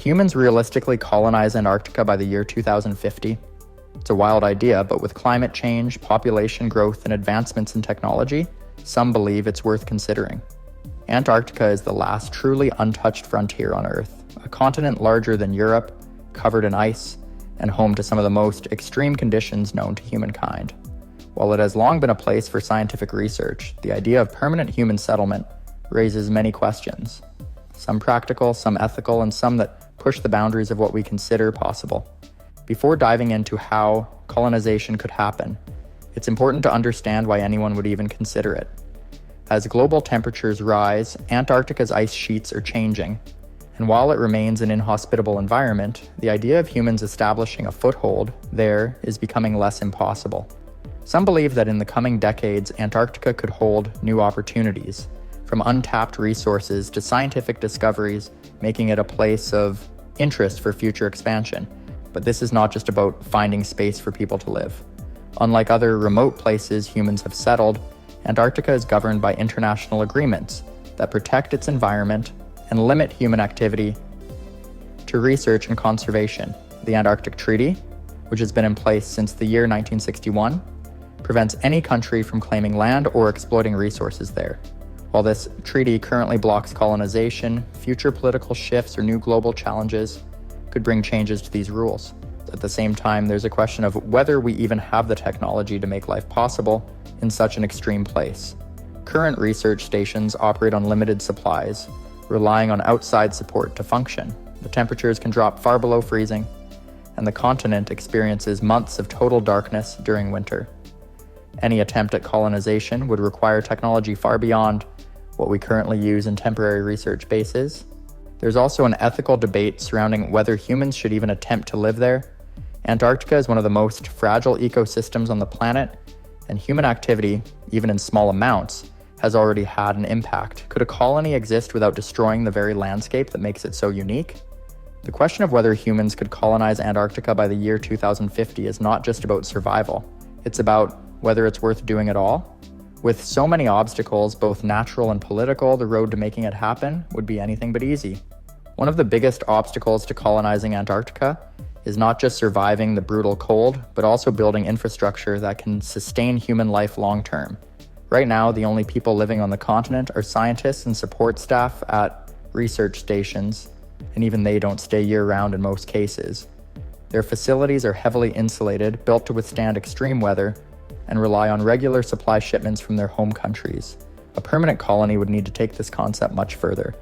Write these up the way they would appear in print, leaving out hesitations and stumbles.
humans realistically colonize Antarctica by the year 2050? It's a wild idea, but with climate change, population growth, and advancements in technology, some believe it's worth considering. Antarctica is the last truly untouched frontier on Earth, a continent larger than Europe, covered in ice, and home to some of the most extreme conditions known to humankind. While it has long been a place for scientific research, the idea of permanent human settlement raises many questions. Some practical, some ethical, and some that push the boundaries of what we consider possible. Before diving into how colonization could happen, it's important to understand why anyone would even consider it. As global temperatures rise, Antarctica's ice sheets are changing, and while it remains an inhospitable environment, the idea of humans establishing a foothold there is becoming less impossible. Some believe that in the coming decades, Antarctica could hold new opportunities, from untapped resources to scientific discoveries, making it a place of interest for future expansion. But this is not just about finding space for people to live. Unlike other remote places humans have settled, Antarctica is governed by international agreements that protect its environment and limit human activity to research and conservation. The Antarctic Treaty, which has been in place since the year 1961, prevents any country from claiming land or exploiting resources there. While this treaty currently blocks colonization, future political shifts or new global challenges could bring changes to these rules. At the same time, there's a question of whether we even have the technology to make life possible in such an extreme place. Current research stations operate on limited supplies, relying on outside support to function. The temperatures can drop far below freezing, and the continent experiences months of total darkness during winter. Any attempt at colonization would require technology far beyond what we currently use in temporary research bases. There's also an ethical debate surrounding whether humans should even attempt to live there. Antarctica is one of the most fragile ecosystems on the planet, and human activity, even in small amounts, has already had an impact. Could a colony exist without destroying the very landscape that makes it so unique? The question of whether humans could colonize Antarctica by the year 2050 is not just about survival. It's about whether it's worth doing at all. With so many obstacles, both natural and political, the road to making it happen would be anything but easy. One of the biggest obstacles to colonizing Antarctica is not just surviving the brutal cold, but also building infrastructure that can sustain human life long term. Right now, the only people living on the continent are scientists and support staff at research stations, and even they don't stay year-round in most cases. Their facilities are heavily insulated, built to withstand extreme weather, and rely on regular supply shipments from their home countries. A permanent colony would need to take this concept much further,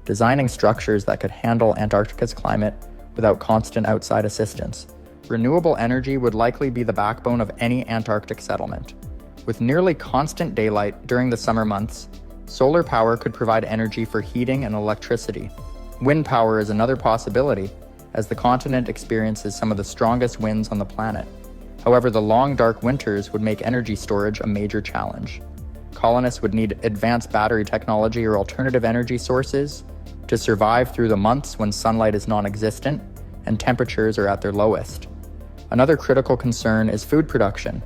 designing structures that could handle Antarctica's climate without constant outside assistance. Renewable energy would likely be the backbone of any Antarctic settlement. With nearly constant daylight during the summer months, solar power could provide energy for heating and electricity. Wind power is another possibility, as the continent experiences some of the strongest winds on the planet. However, the long, dark winters would make energy storage a major challenge. Colonists would need advanced battery technology or alternative energy sources to survive through the months when sunlight is non-existent and temperatures are at their lowest. Another critical concern is food production.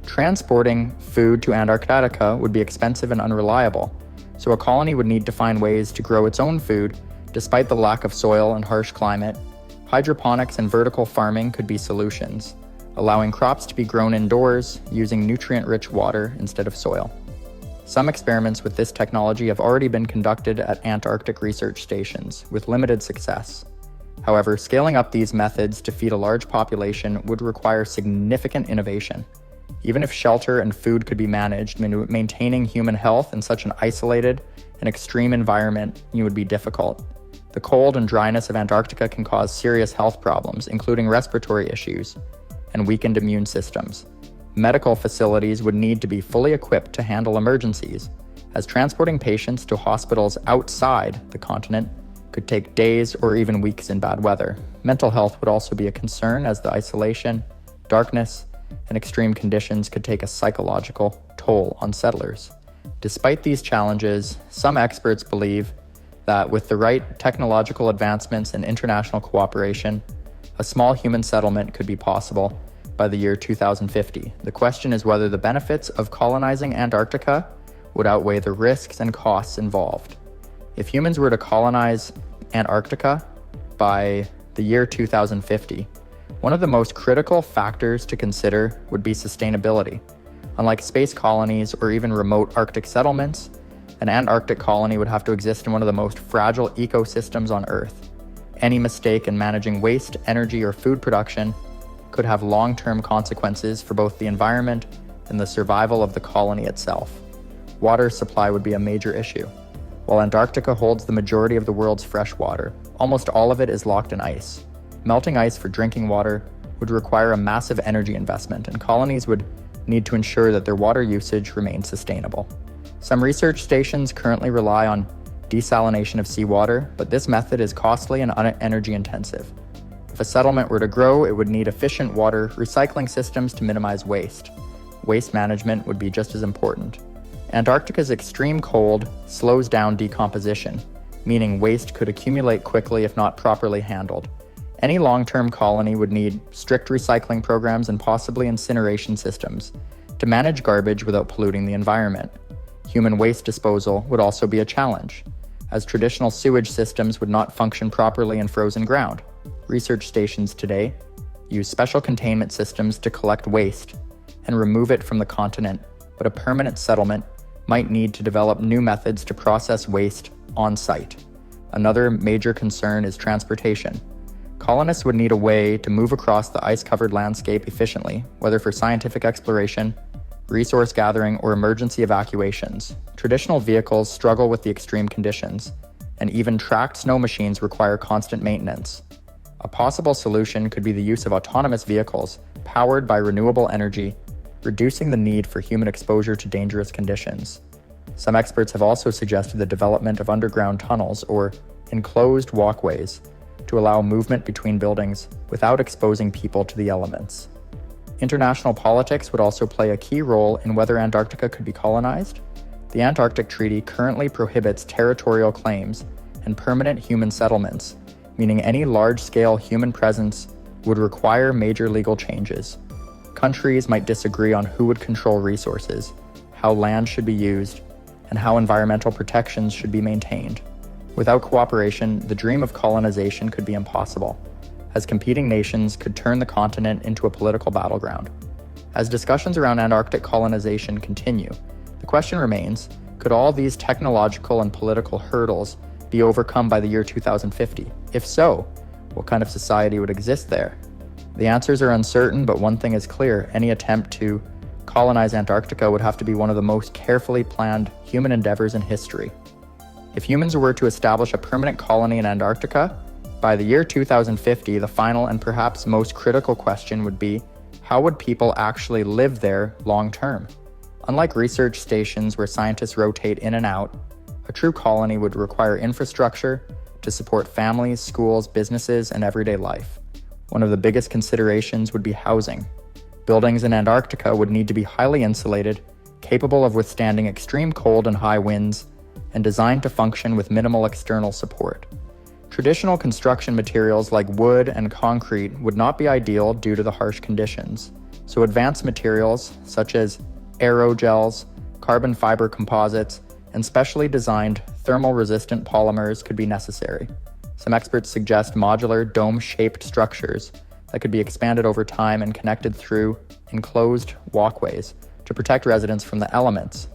Transporting food to Antarctica would be expensive and unreliable, so a colony would need to find ways to grow its own food despite the lack of soil and harsh climate. Hydroponics and vertical farming could be solutions, allowing crops to be grown indoors using nutrient-rich water instead of soil. Some experiments with this technology have already been conducted at Antarctic research stations, with limited success. However, scaling up these methods to feed a large population would require significant innovation. Even if shelter and food could be managed, maintaining human health in such an isolated and extreme environment would be difficult. The cold and dryness of Antarctica can cause serious health problems, including respiratory issues and weakened immune systems. Medical facilities would need to be fully equipped to handle emergencies, as transporting patients to hospitals outside the continent could take days or even weeks in bad weather. Mental health would also be a concern, as the isolation, darkness, and extreme conditions could take a psychological toll on settlers. Despite these challenges, some experts believe that with the right technological advancements and international cooperation, a small human settlement could be possible by the year 2050. The question is whether the benefits of colonizing Antarctica would outweigh the risks and costs involved. If humans were to colonize Antarctica, by the year 2050, one of the most critical factors to consider would be sustainability. Unlike space colonies or even remote Arctic settlements, an Antarctic colony would have to exist in one of the most fragile ecosystems on Earth. Any mistake in managing waste, energy, or food production could have long-term consequences for both the environment and the survival of the colony itself. Water supply would be a major issue. While Antarctica holds the majority of the world's fresh water, almost all of it is locked in ice. Melting ice for drinking water would require a massive energy investment, and colonies would need to ensure that their water usage remains sustainable. Some research stations currently rely on desalination of seawater, but this method is costly and energy intensive. If a settlement were to grow, it would need efficient water recycling systems to minimize waste. Waste management would be just as important. Antarctica's extreme cold slows down decomposition, meaning waste could accumulate quickly if not properly handled. Any long-term colony would need strict recycling programs and possibly incineration systems to manage garbage without polluting the environment. Human waste disposal would also be a challenge, as traditional sewage systems would not function properly in frozen ground. Research stations today use special containment systems to collect waste and remove it from the continent, but a permanent settlement might need to develop new methods to process waste on site. Another major concern is transportation. Colonists would need a way to move across the ice-covered landscape efficiently, whether for scientific exploration, resource gathering, or emergency evacuations. Traditional vehicles struggle with the extreme conditions, and even tracked snow machines require constant maintenance. A possible solution could be the use of autonomous vehicles powered by renewable energy, reducing the need for human exposure to dangerous conditions. Some experts have also suggested the development of underground tunnels or enclosed walkways to allow movement between buildings without exposing people to the elements. International politics would also play a key role in whether Antarctica could be colonized. The Antarctic Treaty currently prohibits territorial claims and permanent human settlements, meaning any large-scale human presence would require major legal changes. Countries might disagree on who would control resources, how land should be used, and how environmental protections should be maintained. Without cooperation, the dream of colonization could be impossible, as competing nations could turn the continent into a political battleground. As discussions around Antarctic colonization continue, the question remains, could all these technological and political hurdles be overcome by the year 2050? If so, what kind of society would exist there? The answers are uncertain, but one thing is clear: any attempt to colonize Antarctica would have to be one of the most carefully planned human endeavors in history. If humans were to establish a permanent colony in Antarctica, by the year 2050, the final and perhaps most critical question would be, how would people actually live there long term? Unlike research stations where scientists rotate in and out, a true colony would require infrastructure to support families, schools, businesses, and everyday life. One of the biggest considerations would be housing. Buildings in Antarctica would need to be highly insulated, capable of withstanding extreme cold and high winds, and designed to function with minimal external support. Traditional construction materials like wood and concrete would not be ideal due to the harsh conditions, so advanced materials such as aerogels, carbon fiber composites, and specially designed thermal-resistant polymers could be necessary. Some experts suggest modular, dome-shaped structures that could be expanded over time and connected through enclosed walkways to protect residents from the elements.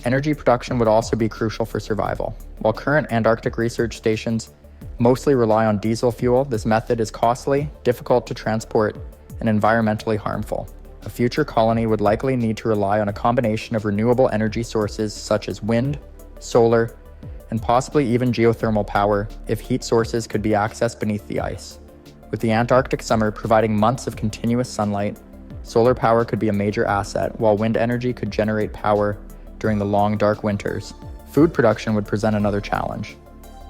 Energy production would also be crucial for survival. While current Antarctic research stations mostly rely on diesel fuel, this method is costly, difficult to transport, and environmentally harmful. A future colony would likely need to rely on a combination of renewable energy sources such as wind, solar, and possibly even geothermal power if heat sources could be accessed beneath the ice. With the Antarctic summer providing months of continuous sunlight, solar power could be a major asset, while wind energy could generate power during the long, dark winters. Food production would present another challenge.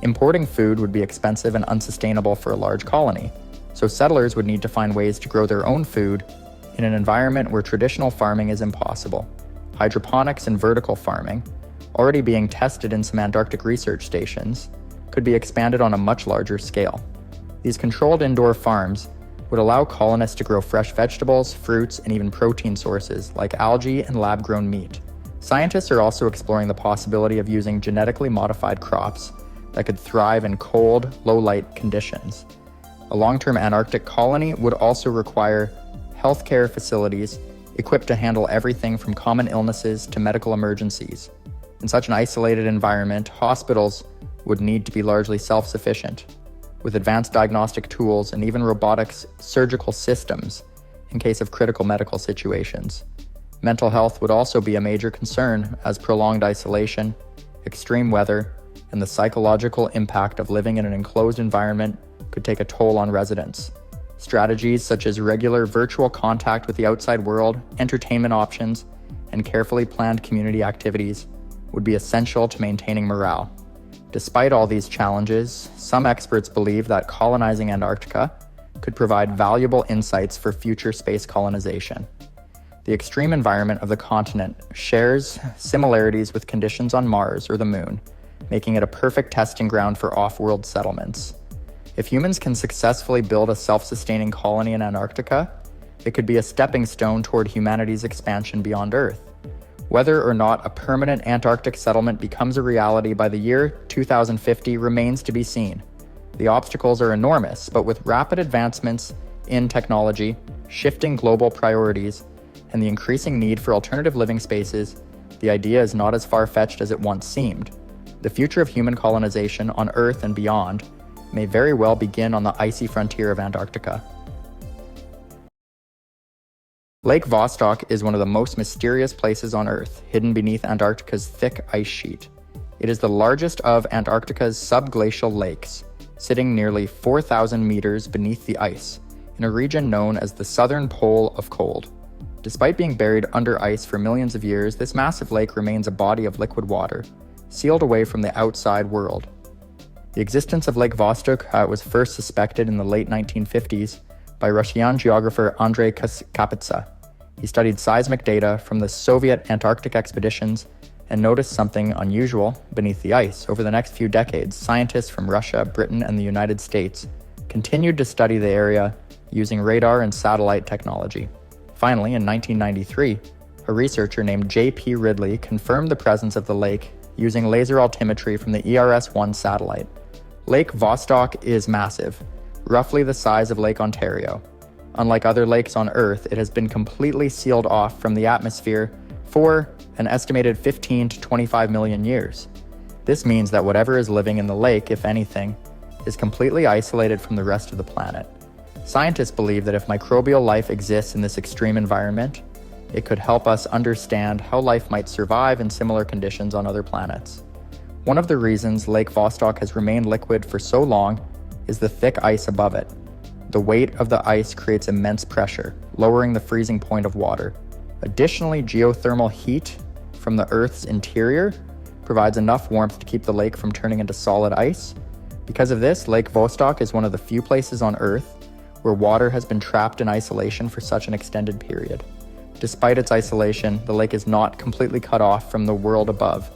Importing food would be expensive and unsustainable for a large colony, so settlers would need to find ways to grow their own food in an environment where traditional farming is impossible. Hydroponics and vertical farming, already being tested in some Antarctic research stations, could be expanded on a much larger scale. These controlled indoor farms would allow colonists to grow fresh vegetables, fruits, and even protein sources like algae and lab-grown meat. Scientists are also exploring the possibility of using genetically modified crops that could thrive in cold, low-light conditions. A long-term Antarctic colony would also require healthcare facilities equipped to handle everything from common illnesses to medical emergencies. In such an isolated environment, hospitals would need to be largely self-sufficient, with advanced diagnostic tools and even robotics surgical systems in case of critical medical situations. Mental health would also be a major concern, as prolonged isolation, extreme weather, and the psychological impact of living in an enclosed environment could take a toll on residents. Strategies such as regular virtual contact with the outside world, entertainment options, and carefully planned community activities would be essential to maintaining morale. Despite all these challenges, some experts believe that colonizing Antarctica could provide valuable insights for future space colonization. The extreme environment of the continent shares similarities with conditions on Mars or the Moon, making it a perfect testing ground for off-world settlements. If humans can successfully build a self-sustaining colony in Antarctica, it could be a stepping stone toward humanity's expansion beyond Earth. Whether or not a permanent Antarctic settlement becomes a reality by the year 2050 remains to be seen. The obstacles are enormous, but with rapid advancements in technology, shifting global priorities, and the increasing need for alternative living spaces, the idea is not as far-fetched as it once seemed. The future of human colonization on Earth and beyond may very well begin on the icy frontier of Antarctica. Lake Vostok is one of the most mysterious places on Earth, hidden beneath Antarctica's thick ice sheet. It is the largest of Antarctica's subglacial lakes, sitting nearly 4,000 meters beneath the ice, in a region known as the Southern Pole of Cold. Despite being buried under ice for millions of years, this massive lake remains a body of liquid water, sealed away from the outside world. The existence of Lake Vostok was first suspected in the late 1950s by Russian geographer Andrei Kapitsa. He studied seismic data from the Soviet Antarctic expeditions and noticed something unusual beneath the ice. Over the next few decades, scientists from Russia, Britain, and the United States continued to study the area using radar and satellite technology. Finally, in 1993, a researcher named J.P. Ridley confirmed the presence of the lake using laser altimetry from the ERS-1 satellite. Lake Vostok is massive, roughly the size of Lake Ontario. Unlike other lakes on Earth, it has been completely sealed off from the atmosphere for an estimated 15 to 25 million years. This means that whatever is living in the lake, if anything, is completely isolated from the rest of the planet. Scientists believe that if microbial life exists in this extreme environment, it could help us understand how life might survive in similar conditions on other planets. One of the reasons Lake Vostok has remained liquid for so long is the thick ice above it. The weight of the ice creates immense pressure, lowering the freezing point of water. Additionally, geothermal heat from the Earth's interior provides enough warmth to keep the lake from turning into solid ice. Because of this, Lake Vostok is one of the few places on Earth where water has been trapped in isolation for such an extended period. Despite its isolation, the lake is not completely cut off from the world above.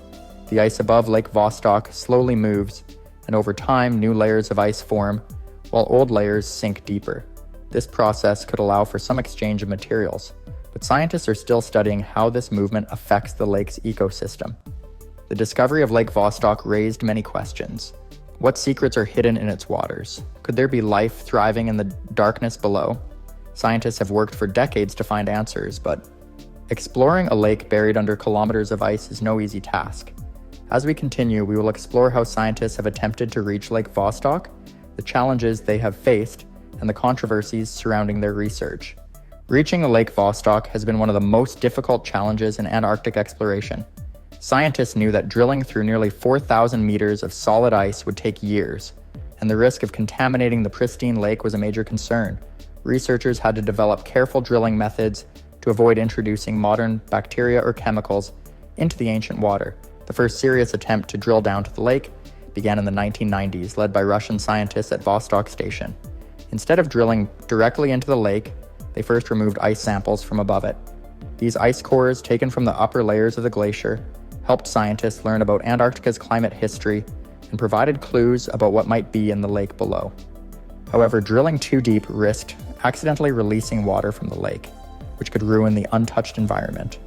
The ice above Lake Vostok slowly moves, and over time, new layers of ice form, while old layers sink deeper. This process could allow for some exchange of materials, but scientists are still studying how this movement affects the lake's ecosystem. The discovery of Lake Vostok raised many questions. What secrets are hidden in its waters? Could there be life thriving in the darkness below? Scientists have worked for decades to find answers, but exploring a lake buried under kilometers of ice is no easy task. As we continue, we will explore how scientists have attempted to reach Lake Vostok, the challenges they have faced, and the controversies surrounding their research. Reaching the Lake Vostok has been one of the most difficult challenges in Antarctic exploration. Scientists knew that drilling through nearly 4,000 meters of solid ice would take years, and the risk of contaminating the pristine lake was a major concern. Researchers had to develop careful drilling methods to avoid introducing modern bacteria or chemicals into the ancient water. The first serious attempt to drill down to the lake began in the 1990s, led by Russian scientists at Vostok Station. Instead of drilling directly into the lake, they first removed ice samples from above it. These ice cores, taken from the upper layers of the glacier, helped scientists learn about Antarctica's climate history and provided clues about what might be in the lake below. However, drilling too deep risked accidentally releasing water from the lake, which could ruin the untouched environment.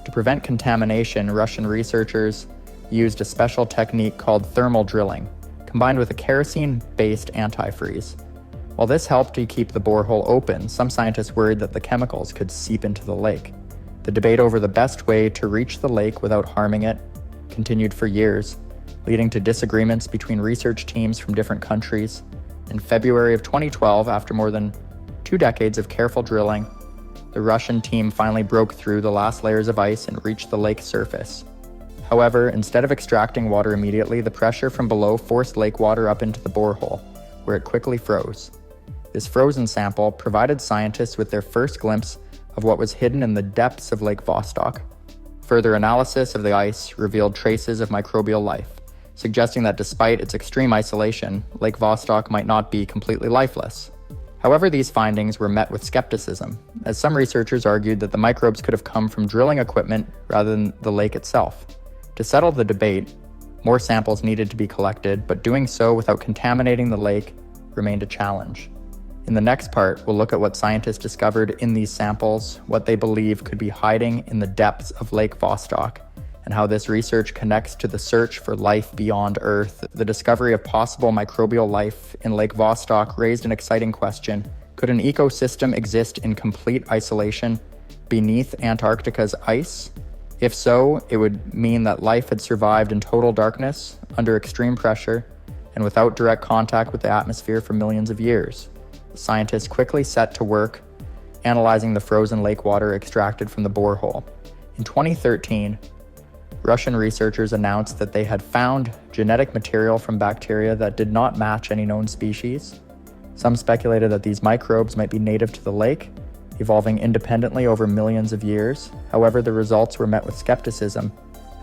To prevent contamination, Russian researchers used a special technique called thermal drilling, combined with a kerosene-based antifreeze. While this helped to keep the borehole open, some scientists worried that the chemicals could seep into the lake. The debate over the best way to reach the lake without harming it continued for years, leading to disagreements between research teams from different countries. In February of 2012, after more than 2 decades of careful drilling, the Russian team finally broke through the last layers of ice and reached the lake's surface. However, instead of extracting water immediately, the pressure from below forced lake water up into the borehole, where it quickly froze. This frozen sample provided scientists with their first glimpse of what was hidden in the depths of Lake Vostok. Further analysis of the ice revealed traces of microbial life, suggesting that despite its extreme isolation, Lake Vostok might not be completely lifeless. However, these findings were met with skepticism, as some researchers argued that the microbes could have come from drilling equipment rather than the lake itself. To settle the debate, more samples needed to be collected, but doing so without contaminating the lake remained a challenge. In the next part, we'll look at what scientists discovered in these samples, what they believe could be hiding in the depths of Lake Vostok, and how this research connects to the search for life beyond Earth. The discovery of possible microbial life in Lake Vostok raised an exciting question. Could an ecosystem exist in complete isolation beneath Antarctica's ice? If so, it would mean that life had survived in total darkness, under extreme pressure, and without direct contact with the atmosphere for millions of years. Scientists quickly set to work analyzing the frozen lake water extracted from the borehole. In 2013, Russian researchers announced that they had found genetic material from bacteria that did not match any known species. Some speculated that these microbes might be native to the lake, evolving independently over millions of years. However, the results were met with skepticism,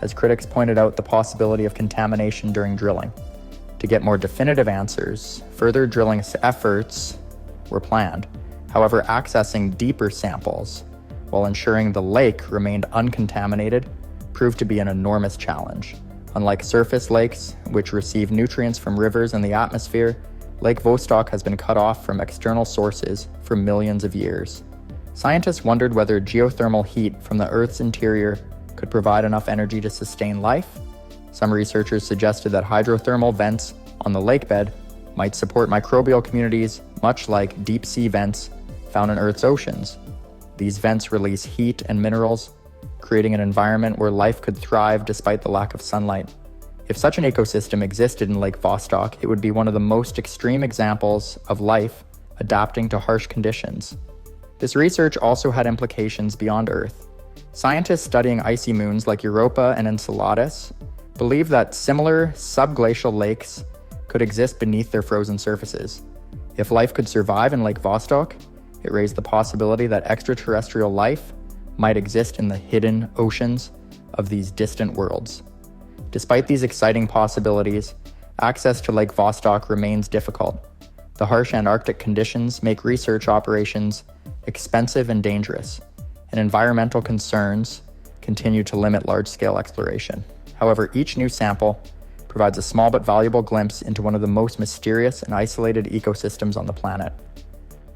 as critics pointed out the possibility of contamination during drilling. To get more definitive answers, further drilling efforts were planned. However, accessing deeper samples while ensuring the lake remained uncontaminated proved to be an enormous challenge. Unlike surface lakes, which receive nutrients from rivers and the atmosphere, Lake Vostok has been cut off from external sources for millions of years. Scientists wondered whether geothermal heat from the Earth's interior could provide enough energy to sustain life. Some researchers suggested that hydrothermal vents on the lakebed might support microbial communities, much like deep-sea vents found in Earth's oceans. These vents release heat and minerals, creating an environment where life could thrive despite the lack of sunlight. If such an ecosystem existed in Lake Vostok, it would be one of the most extreme examples of life adapting to harsh conditions. This research also had implications beyond Earth. Scientists studying icy moons like Europa and Enceladus believe that similar subglacial lakes could exist beneath their frozen surfaces. If life could survive in Lake Vostok, it raised the possibility that extraterrestrial life might exist in the hidden oceans of these distant worlds. Despite these exciting possibilities, access to Lake Vostok remains difficult. The harsh Antarctic conditions make research operations expensive and dangerous, and environmental concerns continue to limit large-scale exploration. However, each new sample provides a small but valuable glimpse into one of the most mysterious and isolated ecosystems on the planet.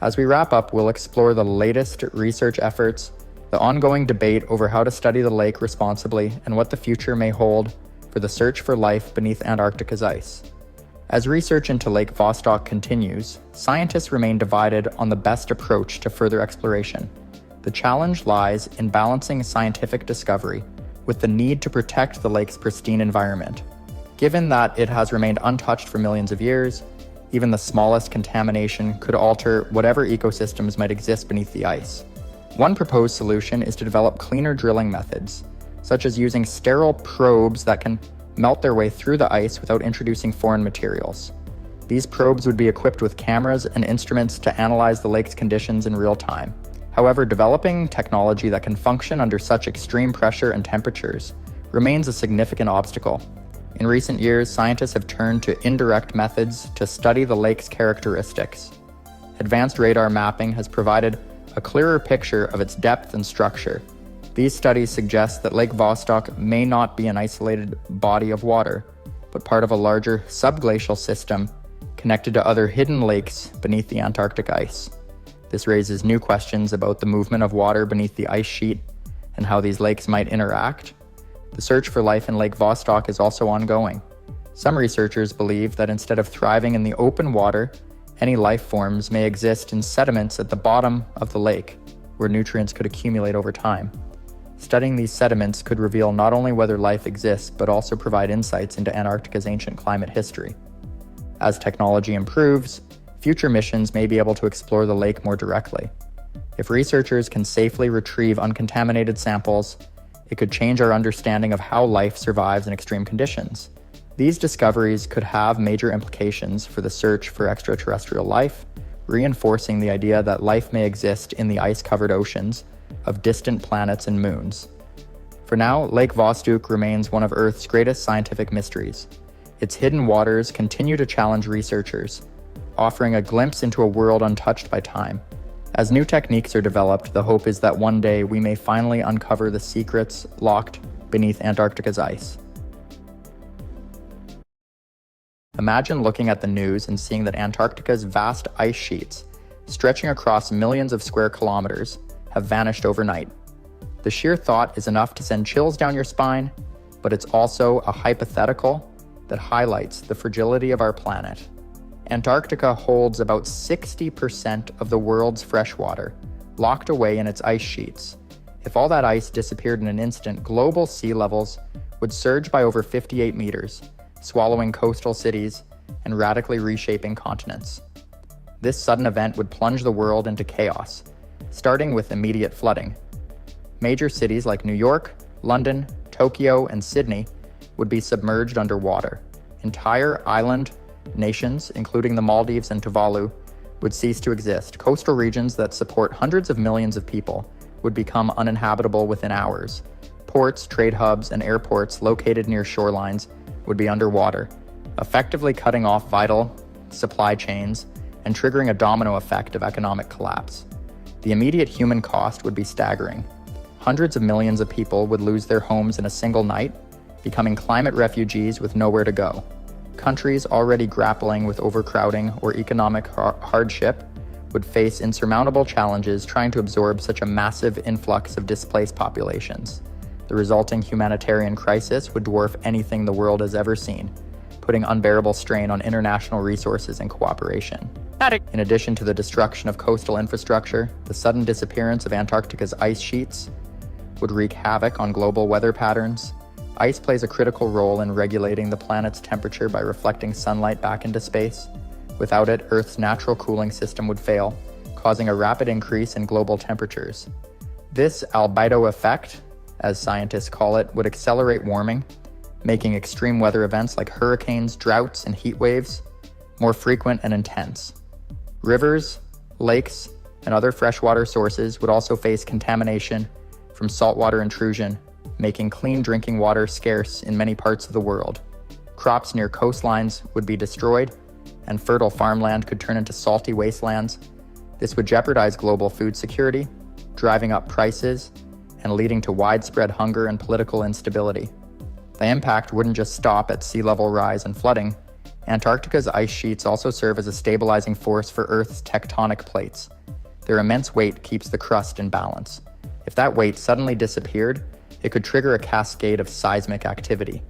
As we wrap up, we'll explore the latest research efforts, the ongoing debate over how to study the lake responsibly, and what the future may hold for the search for life beneath Antarctica's ice. As research into Lake Vostok continues, scientists remain divided on the best approach to further exploration. The challenge lies in balancing scientific discovery with the need to protect the lake's pristine environment. Given that it has remained untouched for millions of years, even the smallest contamination could alter whatever ecosystems might exist beneath the ice. One proposed solution is to develop cleaner drilling methods, such as using sterile probes that can melt their way through the ice without introducing foreign materials. These probes would be equipped with cameras and instruments to analyze the lake's conditions in real time. However, developing technology that can function under such extreme pressure and temperatures remains a significant obstacle. In recent years, scientists have turned to indirect methods to study the lake's characteristics. Advanced radar mapping has provided a clearer picture of its depth and structure. These studies suggest that Lake Vostok may not be an isolated body of water, but part of a larger subglacial system connected to other hidden lakes beneath the Antarctic ice. This raises new questions about the movement of water beneath the ice sheet and how these lakes might interact. The search for life in Lake Vostok is also ongoing. Some researchers believe that instead of thriving in the open water, any life forms may exist in sediments at the bottom of the lake, where nutrients could accumulate over time. Studying these sediments could reveal not only whether life exists, but also provide insights into Antarctica's ancient climate history. As technology improves, future missions may be able to explore the lake more directly. If researchers can safely retrieve uncontaminated samples, it could change our understanding of how life survives in extreme conditions. These discoveries could have major implications for the search for extraterrestrial life, reinforcing the idea that life may exist in the ice-covered oceans of distant planets and moons. For now, Lake Vostok remains one of Earth's greatest scientific mysteries. Its hidden waters continue to challenge researchers, offering a glimpse into a world untouched by time. As new techniques are developed, the hope is that one day we may finally uncover the secrets locked beneath Antarctica's ice. Imagine looking at the news and seeing that Antarctica's vast ice sheets, stretching across millions of square kilometers, have vanished overnight. The sheer thought is enough to send chills down your spine, but it's also a hypothetical that highlights the fragility of our planet. Antarctica holds about 60% of the world's freshwater, locked away in its ice sheets. If all that ice disappeared in an instant, global sea levels would surge by over 58 meters, swallowing coastal cities and radically reshaping continents. This sudden event would plunge the world into chaos, starting with immediate flooding. Major cities like New York, London, Tokyo, and Sydney would be submerged underwater. Entire island nations, including the Maldives and Tuvalu, would cease to exist. Coastal regions that support hundreds of millions of people would become uninhabitable within hours. Ports, trade hubs, and airports located near shorelines would be underwater, effectively cutting off vital supply chains and triggering a domino effect of economic collapse. The immediate human cost would be staggering. Hundreds of millions of people would lose their homes in a single night, becoming climate refugees with nowhere to go. Countries already grappling with overcrowding or economic hardship would face insurmountable challenges trying to absorb such a massive influx of displaced populations. The resulting humanitarian crisis would dwarf anything the world has ever seen, putting unbearable strain on international resources and cooperation. In addition to the destruction of coastal infrastructure, the sudden disappearance of Antarctica's ice sheets would wreak havoc on global weather patterns. Ice plays a critical role in regulating the planet's temperature by reflecting sunlight back into space. Without it, Earth's natural cooling system would fail, causing a rapid increase in global temperatures. This albedo effect, as scientists call it, would accelerate warming, making extreme weather events like hurricanes, droughts, and heat waves more frequent and intense. Rivers, lakes, and other freshwater sources would also face contamination from saltwater intrusion, making clean drinking water scarce in many parts of the world. Crops near coastlines would be destroyed, and fertile farmland could turn into salty wastelands. This would jeopardize global food security, driving up prices, and leading to widespread hunger and political instability. The impact wouldn't just stop at sea level rise and flooding. Antarctica's ice sheets also serve as a stabilizing force for Earth's tectonic plates. Their immense weight keeps the crust in balance. If that weight suddenly disappeared, it could trigger a cascade of seismic activity.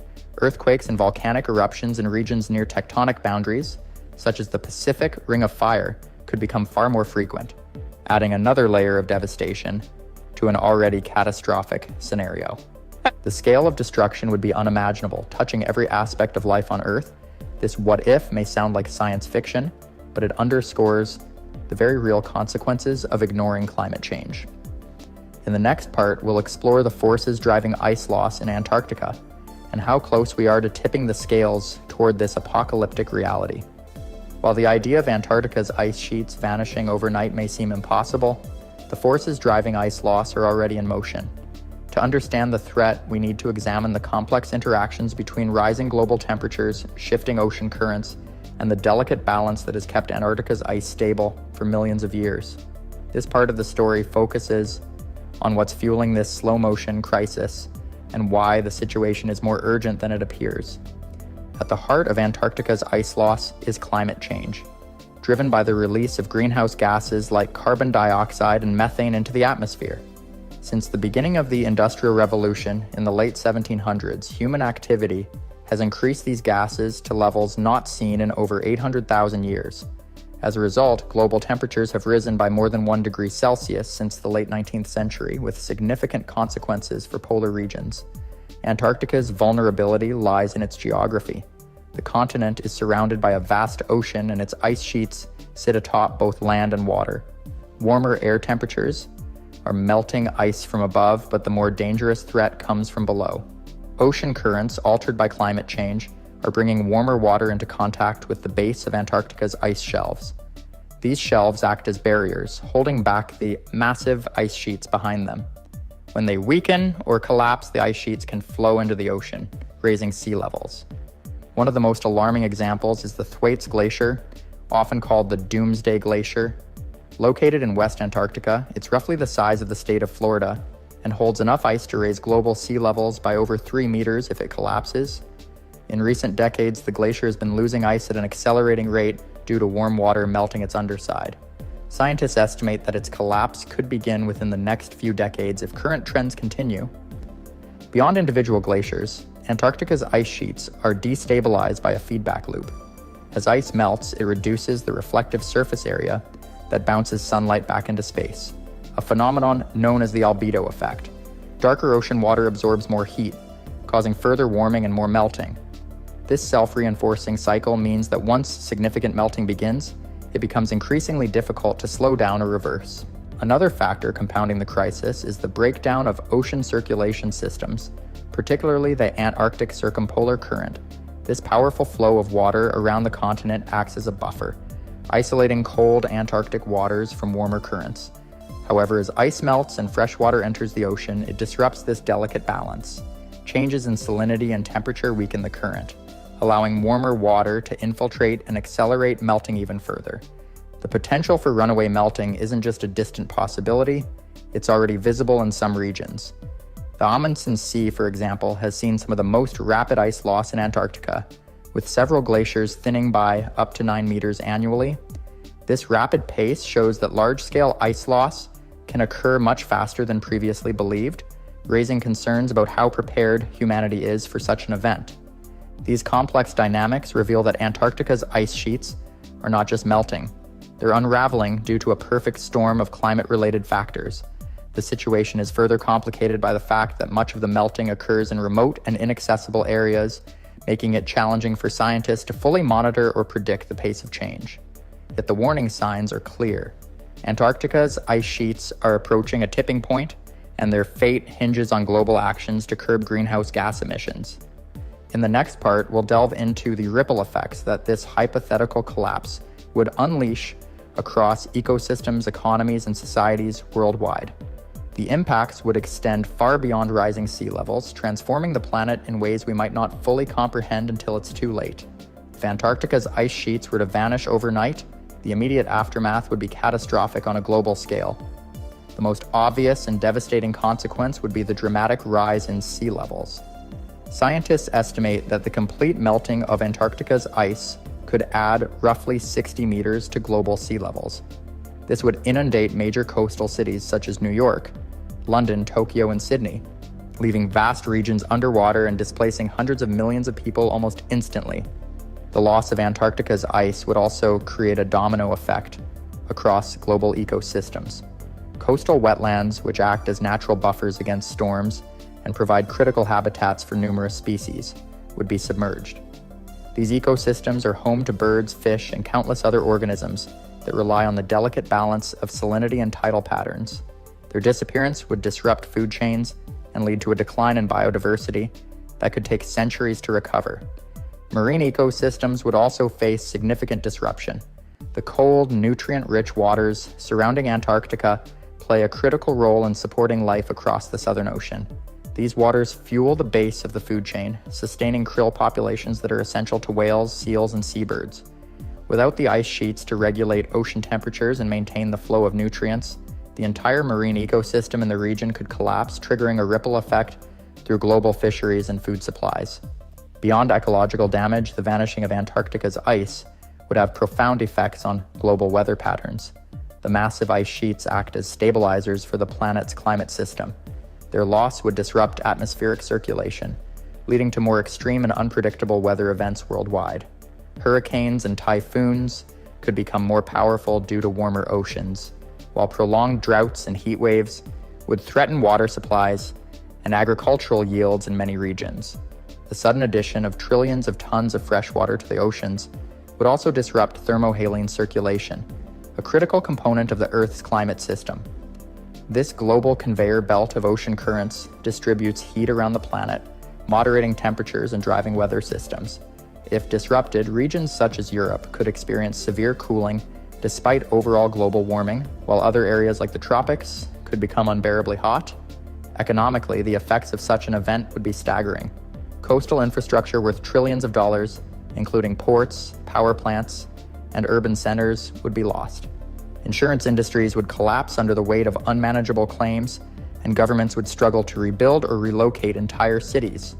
Earthquakes and volcanic eruptions in regions near tectonic boundaries, such as the Pacific Ring of Fire, could become far more frequent, adding another layer of devastation to an already catastrophic scenario. The scale of destruction would be unimaginable, touching every aspect of life on Earth. This what-if may sound like science fiction, but it underscores the very real consequences of ignoring climate change. In the next part, we'll explore the forces driving ice loss in Antarctica and how close we are to tipping the scales toward this apocalyptic reality. While the idea of Antarctica's ice sheets vanishing overnight may seem impossible, the forces driving ice loss are already in motion. To understand the threat, we need to examine the complex interactions between rising global temperatures, shifting ocean currents, and the delicate balance that has kept Antarctica's ice stable for millions of years. This part of the story focuses on what's fueling this slow-motion crisis and why the situation is more urgent than it appears. At the heart of Antarctica's ice loss is climate change, driven by the release of greenhouse gases like carbon dioxide and methane into the atmosphere. Since the beginning of the Industrial Revolution in the late 1700s, human activity has increased these gases to levels not seen in over 800,000 years. As a result, global temperatures have risen by more than 1 degree Celsius since the late 19th century, with significant consequences for polar regions. Antarctica's vulnerability lies in its geography. The continent is surrounded by a vast ocean, and its ice sheets sit atop both land and water. Warmer air temperatures are melting ice from above, but the more dangerous threat comes from below. Ocean currents, altered by climate change, are bringing warmer water into contact with the base of Antarctica's ice shelves. These shelves act as barriers, holding back the massive ice sheets behind them. When they weaken or collapse, the ice sheets can flow into the ocean, raising sea levels. One of the most alarming examples is the Thwaites Glacier, often called the Doomsday Glacier. Located in West Antarctica, it's roughly the size of the state of Florida and holds enough ice to raise global sea levels by over 3 meters if it collapses. In recent decades, the glacier has been losing ice at an accelerating rate due to warm water melting its underside. Scientists estimate that its collapse could begin within the next few decades if current trends continue. Beyond individual glaciers, Antarctica's ice sheets are destabilized by a feedback loop. As ice melts, it reduces the reflective surface area that bounces sunlight back into space, a phenomenon known as the albedo effect. Darker ocean water absorbs more heat, causing further warming and more melting. This self-reinforcing cycle means that once significant melting begins, it becomes increasingly difficult to slow down or reverse. Another factor compounding the crisis is the breakdown of ocean circulation systems, particularly the Antarctic circumpolar current. This powerful flow of water around the continent acts as a buffer, isolating cold Antarctic waters from warmer currents. However, as ice melts and fresh water enters the ocean, it disrupts this delicate balance. Changes in salinity and temperature weaken the current, allowing warmer water to infiltrate and accelerate melting even further. The potential for runaway melting isn't just a distant possibility, it's already visible in some regions. The Amundsen Sea, for example, has seen some of the most rapid ice loss in Antarctica, with several glaciers thinning by up to 9 meters annually. This rapid pace shows that large-scale ice loss can occur much faster than previously believed, raising concerns about how prepared humanity is for such an event. These complex dynamics reveal that Antarctica's ice sheets are not just melting, they're unraveling due to a perfect storm of climate-related factors. The situation is further complicated by the fact that much of the melting occurs in remote and inaccessible areas, making it challenging for scientists to fully monitor or predict the pace of change. Yet the warning signs are clear. Antarctica's ice sheets are approaching a tipping point, and their fate hinges on global actions to curb greenhouse gas emissions. In the next part, we'll delve into the ripple effects that this hypothetical collapse would unleash across ecosystems, economies, and societies worldwide. The impacts would extend far beyond rising sea levels, transforming the planet in ways we might not fully comprehend until it's too late. If Antarctica's ice sheets were to vanish overnight, the immediate aftermath would be catastrophic on a global scale. The most obvious and devastating consequence would be the dramatic rise in sea levels. Scientists estimate that the complete melting of Antarctica's ice could add roughly 60 meters to global sea levels. This would inundate major coastal cities such as New York, London, Tokyo, and Sydney, leaving vast regions underwater and displacing hundreds of millions of people almost instantly. The loss of Antarctica's ice would also create a domino effect across global ecosystems. Coastal wetlands, which act as natural buffers against storms and provide critical habitats for numerous species, would be submerged. These ecosystems are home to birds, fish, and countless other organisms that rely on the delicate balance of salinity and tidal patterns. Their disappearance would disrupt food chains and lead to a decline in biodiversity that could take centuries to recover. Marine ecosystems would also face significant disruption. The cold, nutrient-rich waters surrounding Antarctica play a critical role in supporting life across the Southern Ocean. These waters fuel the base of the food chain, sustaining krill populations that are essential to whales, seals, and seabirds. Without the ice sheets to regulate ocean temperatures and maintain the flow of nutrients, the entire marine ecosystem in the region could collapse, triggering a ripple effect through global fisheries and food supplies. Beyond ecological damage, the vanishing of Antarctica's ice would have profound effects on global weather patterns. The massive ice sheets act as stabilizers for the planet's climate system. Their loss would disrupt atmospheric circulation, leading to more extreme and unpredictable weather events worldwide. Hurricanes and typhoons could become more powerful due to warmer oceans, while prolonged droughts and heat waves would threaten water supplies and agricultural yields in many regions. The sudden addition of trillions of tons of fresh water to the oceans would also disrupt thermohaline circulation, a critical component of the Earth's climate system. This global conveyor belt of ocean currents distributes heat around the planet, moderating temperatures and driving weather systems. If disrupted, regions such as Europe could experience severe cooling despite overall global warming, while other areas like the tropics could become unbearably hot. Economically, the effects of such an event would be staggering. Coastal infrastructure worth trillions of dollars, including ports, power plants, and urban centers, would be lost. Insurance industries would collapse under the weight of unmanageable claims, and governments would struggle to rebuild or relocate entire cities.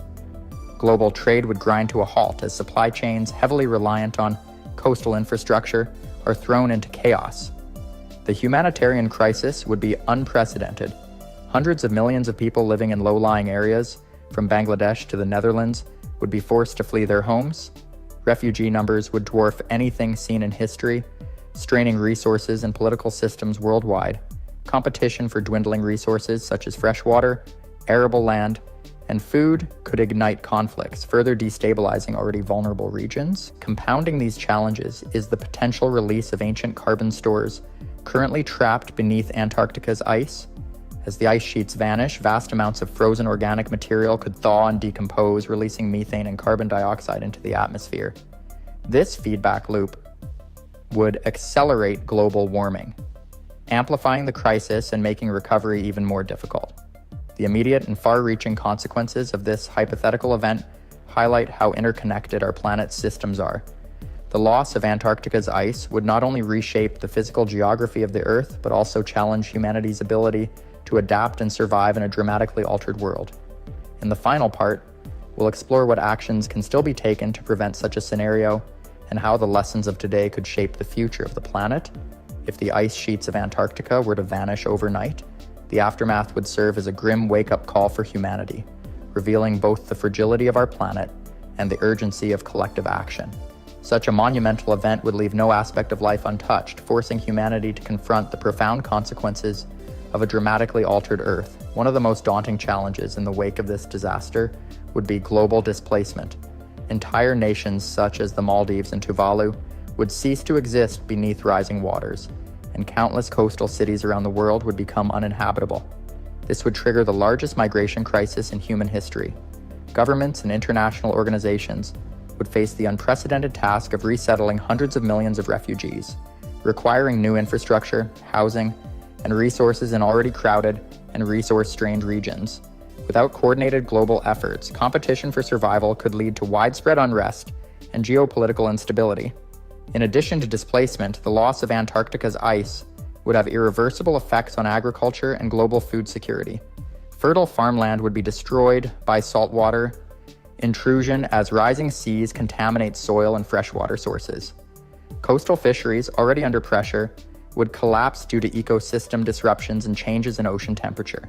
Global trade would grind to a halt as supply chains heavily reliant on coastal infrastructure are thrown into chaos. The humanitarian crisis would be unprecedented. Hundreds of millions of people living in low-lying areas, from Bangladesh to the Netherlands, would be forced to flee their homes. Refugee numbers would dwarf anything seen in history, straining resources and political systems worldwide. Competition for dwindling resources such as fresh water, arable land, and food could ignite conflicts, further destabilizing already vulnerable regions. Compounding these challenges is the potential release of ancient carbon stores currently trapped beneath Antarctica's ice. As the ice sheets vanish, vast amounts of frozen organic material could thaw and decompose, releasing methane and carbon dioxide into the atmosphere. This feedback loop would accelerate global warming, amplifying the crisis and making recovery even more difficult. The immediate and far-reaching consequences of this hypothetical event highlight how interconnected our planet's systems are. The loss of Antarctica's ice would not only reshape the physical geography of the Earth, but also challenge humanity's ability to adapt and survive in a dramatically altered world. In the final part, we'll explore what actions can still be taken to prevent such a scenario and how the lessons of today could shape the future of the planet. If the ice sheets of Antarctica were to vanish overnight, the aftermath would serve as a grim wake-up call for humanity, revealing both the fragility of our planet and the urgency of collective action. Such a monumental event would leave no aspect of life untouched, forcing humanity to confront the profound consequences of a dramatically altered Earth. One of the most daunting challenges in the wake of this disaster would be global displacement. Entire nations such as the Maldives and Tuvalu would cease to exist beneath rising waters, and countless coastal cities around the world would become uninhabitable. This would trigger the largest migration crisis in human history. Governments and international organizations would face the unprecedented task of resettling hundreds of millions of refugees, requiring new infrastructure, housing, and resources in already crowded and resource-strained regions. Without coordinated global efforts, competition for survival could lead to widespread unrest and geopolitical instability. In addition to displacement, the loss of Antarctica's ice would have irreversible effects on agriculture and global food security. Fertile farmland would be destroyed by saltwater intrusion as rising seas contaminate soil and freshwater sources. Coastal fisheries, already under pressure, would collapse due to ecosystem disruptions and changes in ocean temperature.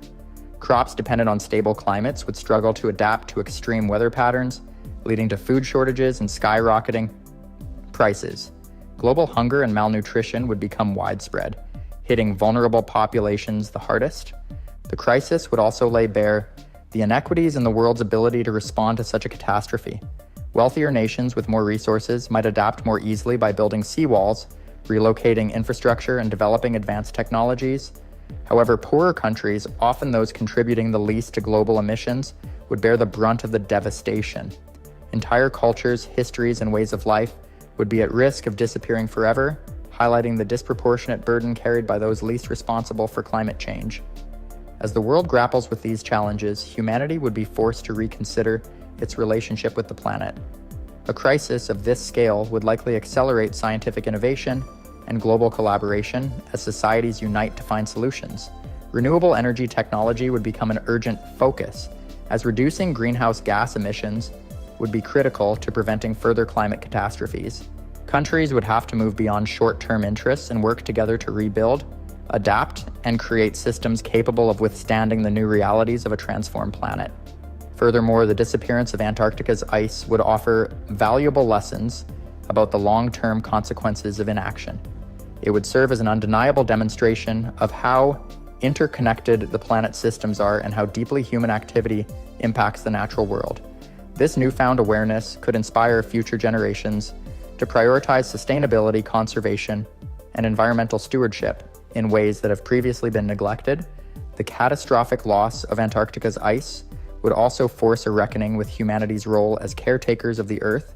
Crops dependent on stable climates would struggle to adapt to extreme weather patterns, leading to food shortages and skyrocketing prices. Global hunger and malnutrition would become widespread, hitting vulnerable populations the hardest. The crisis would also lay bare the inequities in the world's ability to respond to such a catastrophe. Wealthier nations with more resources might adapt more easily by building seawalls, relocating infrastructure, and developing advanced technologies. However, poorer countries, often those contributing the least to global emissions, would bear the brunt of the devastation. Entire cultures, histories, and ways of life would be at risk of disappearing forever, highlighting the disproportionate burden carried by those least responsible for climate change. As the world grapples with these challenges, humanity would be forced to reconsider its relationship with the planet. A crisis of this scale would likely accelerate scientific innovation and global collaboration as societies unite to find solutions. Renewable energy technology would become an urgent focus, as reducing greenhouse gas emissions would be critical to preventing further climate catastrophes. Countries would have to move beyond short-term interests and work together to rebuild, adapt, and create systems capable of withstanding the new realities of a transformed planet. Furthermore, the disappearance of Antarctica's ice would offer valuable lessons about the long-term consequences of inaction. It would serve as an undeniable demonstration of how interconnected the planet's systems are and how deeply human activity impacts the natural world. This newfound awareness could inspire future generations to prioritize sustainability, conservation, and environmental stewardship in ways that have previously been neglected. The catastrophic loss of Antarctica's ice would also force a reckoning with humanity's role as caretakers of the Earth.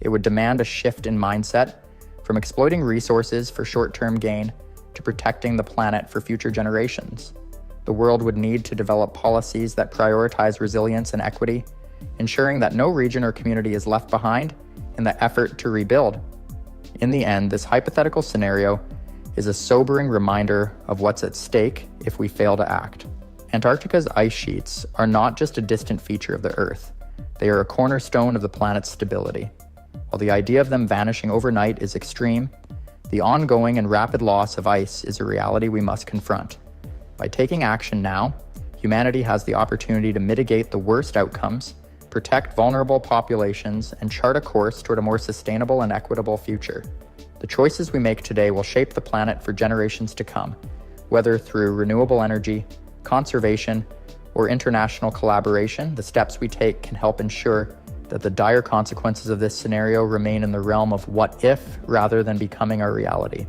It would demand a shift in mindset from exploiting resources for short-term gain to protecting the planet for future generations. The world would need to develop policies that prioritize resilience and equity, ensuring that no region or community is left behind in the effort to rebuild. In the end, this hypothetical scenario is a sobering reminder of what's at stake if we fail to act. Antarctica's ice sheets are not just a distant feature of the Earth. They are a cornerstone of the planet's stability. While the idea of them vanishing overnight is extreme, the ongoing and rapid loss of ice is a reality we must confront. By taking action now, humanity has the opportunity to mitigate the worst outcomes, protect vulnerable populations, and chart a course toward a more sustainable and equitable future. The choices we make today will shape the planet for generations to come, whether through renewable energy, conservation, or international collaboration. The steps we take can help ensure that the dire consequences of this scenario remain in the realm of what if rather than becoming our reality.